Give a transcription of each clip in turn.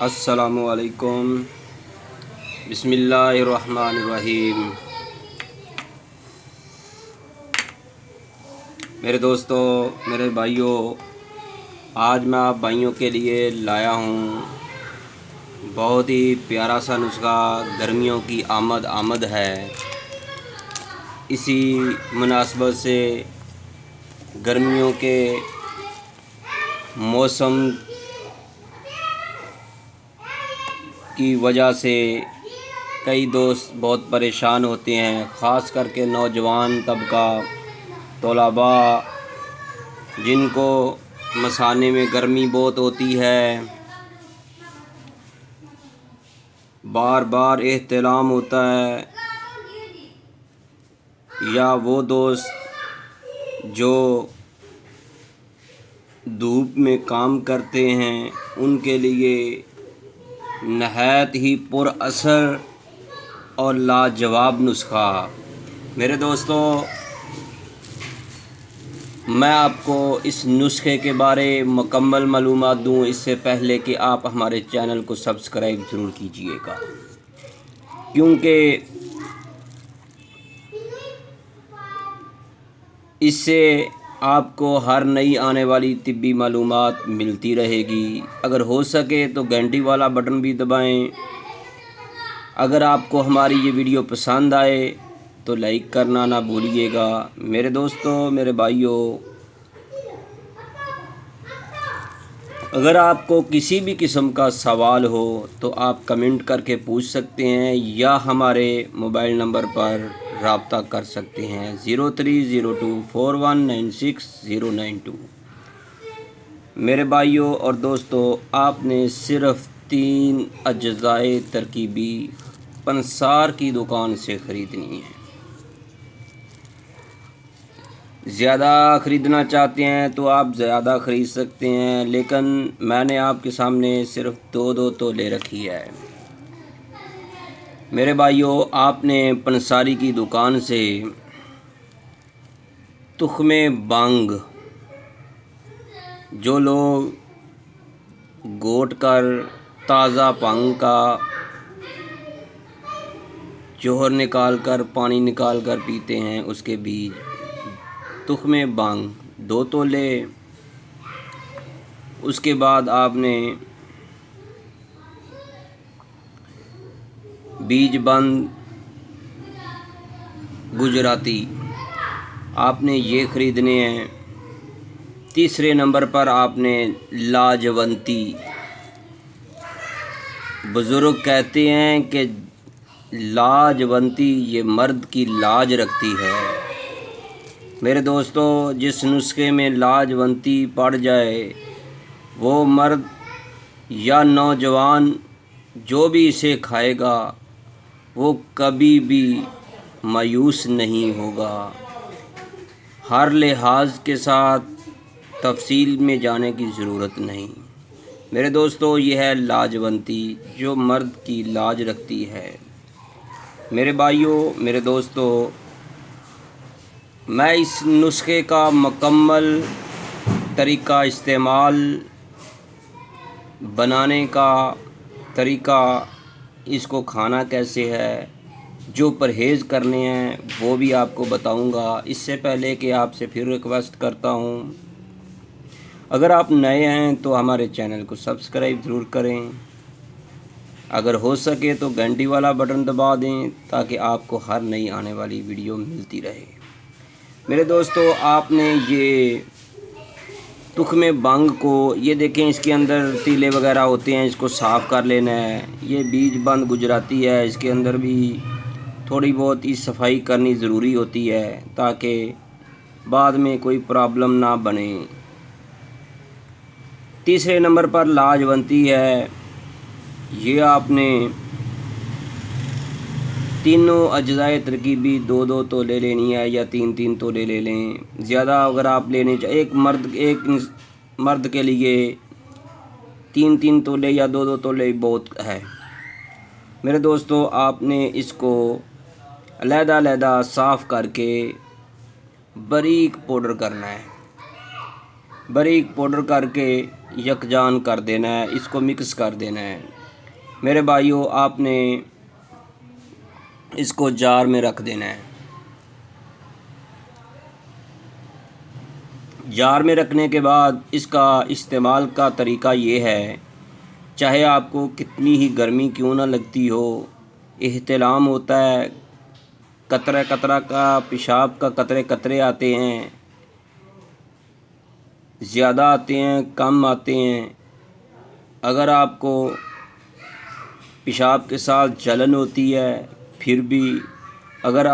السلام علیکم، بسم اللہ الرحمن الرحیم۔ میرے دوستو، میرے بھائیوں، آج میں آپ بھائیوں کے لیے لایا ہوں بہت ہی پیارا سا نسخہ۔ گرمیوں کی آمد ہے، اسی مناسبت سے گرمیوں کے موسم کی وجہ سے کئی دوست بہت پریشان ہوتے ہیں، خاص کر کے نوجوان طبقہ، طلباء، جن کو مثانے میں گرمی بہت ہوتی ہے، بار بار احتلام ہوتا ہے، یا وہ دوست جو دھوپ میں کام کرتے ہیں ان کے لیے نہایت ہی پر اثر اور لاجواب نسخہ۔ میرے دوستو، میں آپ کو اس نسخے کے بارے مکمل معلومات دوں اس سے پہلے کہ آپ ہمارے چینل کو سبسکرائب ضرور کیجئے گا، کیونکہ اس سے آپ کو ہر نئی آنے والی طبی معلومات ملتی رہے گی۔ اگر ہو سکے تو گھنٹی والا بٹن بھی دبائیں۔ اگر آپ کو ہماری یہ ویڈیو پسند آئے تو لائک کرنا نہ بھولیے گا۔ میرے دوستو، میرے بھائیوں، اگر آپ کو کسی بھی قسم کا سوال ہو تو آپ کمنٹ کر کے پوچھ سکتے ہیں یا ہمارے موبائل نمبر پر رابطہ کر سکتے ہیں 0302419692۔ میرے بھائیوں اور دوستو، آپ نے صرف 3 اجزائے ترکیبی پنسار کی دکان سے خریدنی ہے۔ زیادہ خریدنا چاہتے ہیں تو آپ زیادہ خرید سکتے ہیں، لیکن میں نے آپ کے سامنے صرف دو تولے رکھی ہے۔ میرے بھائیوں، آپ نے پنساری کی دکان سے تخم بانگ، جو لوگ گوٹ کر تازہ بانگ کا جوہر نکال کر پانی نکال کر پیتے ہیں، اس کے بیج، تخم بانگ 2 تولے۔ اس کے بعد آپ نے بیج بند گجراتی، آپ نے یہ خریدنے ہیں۔ تیسرے نمبر پر آپ نے لاجونتی۔ بزرگ کہتے ہیں کہ لاجونتی یہ مرد کی لاج رکھتی ہے۔ میرے دوستو، جس نسخے میں لاجونتی پڑ جائے، وہ مرد یا نوجوان جو بھی اسے کھائے گا وہ کبھی بھی مایوس نہیں ہوگا۔ ہر لحاظ کے ساتھ تفصیل میں جانے کی ضرورت نہیں۔ میرے دوستو، یہ ہے لاجونتی جو مرد کی لاج رکھتی ہے۔ میرے بھائیوں، میرے دوستو، میں اس نسخے کا مکمل طریقہ استعمال، بنانے کا طریقہ، اس کو کھانا کیسے ہے، جو پرہیز کرنے ہیں وہ بھی آپ کو بتاؤں گا۔ اس سے پہلے کہ آپ سے پھر ریکویسٹ کرتا ہوں، اگر آپ نئے ہیں تو ہمارے چینل کو سبسکرائب ضرور کریں، اگر ہو سکے تو گھنٹی والا بٹن دبا دیں تاکہ آپ کو ہر نئی آنے والی ویڈیو ملتی رہے۔ میرے دوستو، آپ نے یہ تخم بانگ کو، یہ دیکھیں اس کے اندر تیلے وغیرہ ہوتے ہیں، اس کو صاف کر لینا ہے۔ یہ بیج بند گجراتی ہے، اس کے اندر بھی تھوڑی بہت ہی صفائی کرنی ضروری ہوتی ہے تاکہ بعد میں کوئی پرابلم نہ بنے۔ تیسرے نمبر پر لاجونتی ہے، یہ آپ نے تینوں اجزائے ترکیبی 2 تولے لینی ہے یا 3 تولے لے لیں۔ زیادہ اگر آپ لینے چاہیں، ایک مرد کے لیے 3 تولے یا 2 تولے بہت ہے۔ میرے دوستو، آپ نے اس کو علیحدہ علیحدہ صاف کر کے باریک پاؤڈر کرنا ہے۔ باریک پاؤڈر کر کے یکجان کر دینا ہے، اس کو مکس کر دینا ہے۔ میرے بھائیوں، آپ نے اس کو جار میں رکھ دینا ہے۔ جار میں رکھنے کے بعد اس کا استعمال کا طریقہ یہ ہے، چاہے آپ کو کتنی ہی گرمی کیوں نہ لگتی ہو، احتلام ہوتا ہے، قطرہ قطرہ کا پیشاب کا قطرے قطرے آتے ہیں، زیادہ آتے ہیں کم آتے ہیں، اگر آپ کو پیشاب کے ساتھ جلن ہوتی ہے، پھر بھی اگر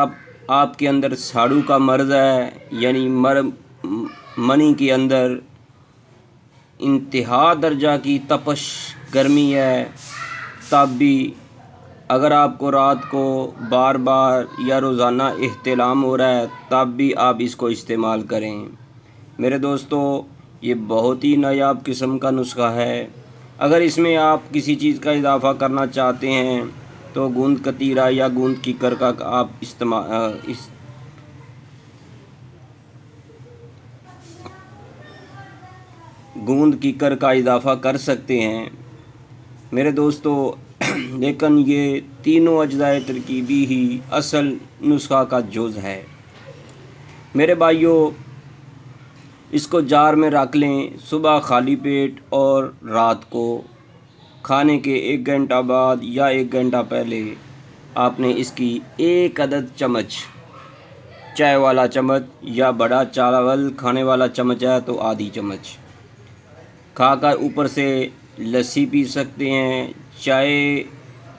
آپ کے اندر ساڑو کا مرض ہے، یعنی منی کے اندر انتہا درجہ کی تپش گرمی ہے، تب بھی اگر آپ کو رات کو بار بار یا روزانہ احتلام ہو رہا ہے، تب بھی آپ اس کو استعمال کریں۔ میرے دوستو، یہ بہت ہی نایاب قسم کا نسخہ ہے۔ اگر اس میں آپ کسی چیز کا اضافہ کرنا چاہتے ہیں تو گوند کتیرا یا گوند کیکر کا آپ گوند کیکر کا اضافہ کر سکتے ہیں میرے دوستو، لیکن یہ تینوں اجزاء ترکیبی ہی اصل نسخہ کا جز ہے۔ میرے بھائیوں، اس کو جار میں رکھ لیں، صبح خالی پیٹ اور رات کو کھانے کے 1 گھنٹہ بعد یا 1 گھنٹہ پہلے آپ نے اس کی 1 عدد چمچ، چائے والا چمچ یا بڑا چاول کھانے والا چمچ ہے تو آدھی چمچ کھا کر اوپر سے لسی پی سکتے ہیں۔ چائے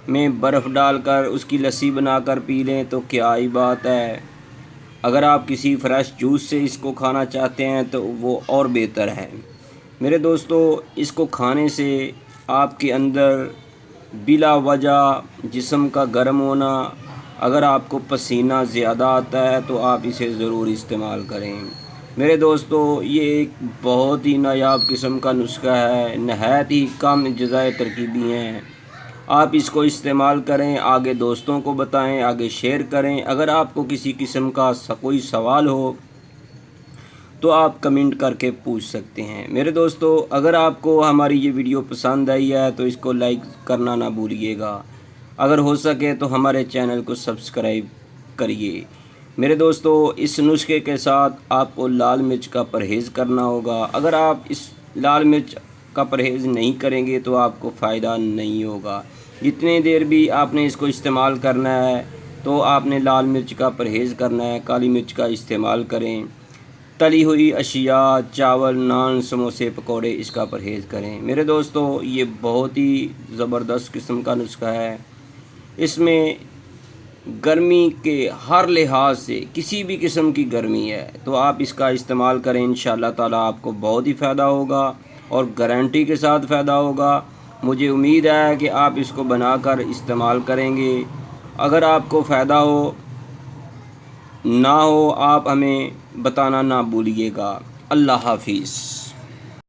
میں برف ڈال کر اس کی لسی بنا کر پی لیں تو کیا ہی بات ہے۔ اگر آپ کسی فریش جوس سے اس کو کھانا چاہتے ہیں تو وہ اور بہتر ہے۔ میرے دوستو، اس کو کھانے سے آپ کے اندر بلا وجہ جسم کا گرم ہونا، اگر آپ کو پسینہ زیادہ آتا ہے تو آپ اسے ضرور استعمال کریں۔ میرے دوستو، یہ ایک بہت ہی نایاب قسم کا نسخہ ہے، نہایت ہی کم اجزاء ترکیبی ہیں۔ آپ اس کو استعمال کریں، آگے دوستوں کو بتائیں، آگے شیئر کریں۔ اگر آپ کو کسی قسم کا کوئی سوال ہو تو آپ کمنٹ کر کے پوچھ سکتے ہیں۔ میرے دوستو، اگر آپ کو ہماری یہ ویڈیو پسند آئی ہے تو اس کو لائک کرنا نہ بھولیے گا، اگر ہو سکے تو ہمارے چینل کو سبسکرائب کریے۔ میرے دوستو، اس نسخے کے ساتھ آپ کو لال مرچ کا پرہیز کرنا ہوگا۔ اگر آپ اس لال مرچ کا پرہیز نہیں کریں گے تو آپ کو فائدہ نہیں ہوگا۔ جتنی دیر بھی آپ نے اس کو استعمال کرنا ہے تو آپ نے لال مرچ کا پرہیز کرنا ہے، کالی مرچ کا استعمال کریں۔ تلی ہوئی اشیاء، چاول، نان، سموسے، پکوڑے، اس کا پرہیز کریں۔ میرے دوستو، یہ بہت ہی زبردست قسم کا نسخہ ہے۔ اس میں گرمی کے ہر لحاظ سے کسی بھی قسم کی گرمی ہے تو آپ اس کا استعمال کریں، انشاءاللہ تعالیٰ آپ کو بہت ہی فائدہ ہوگا اور گارنٹی کے ساتھ فائدہ ہوگا۔ مجھے امید ہے کہ آپ اس کو بنا کر استعمال کریں گے۔ اگر آپ کو فائدہ ہو نہ ہو، آپ ہمیں بتانا نہ بھولیے گا۔ اللہ حافظ۔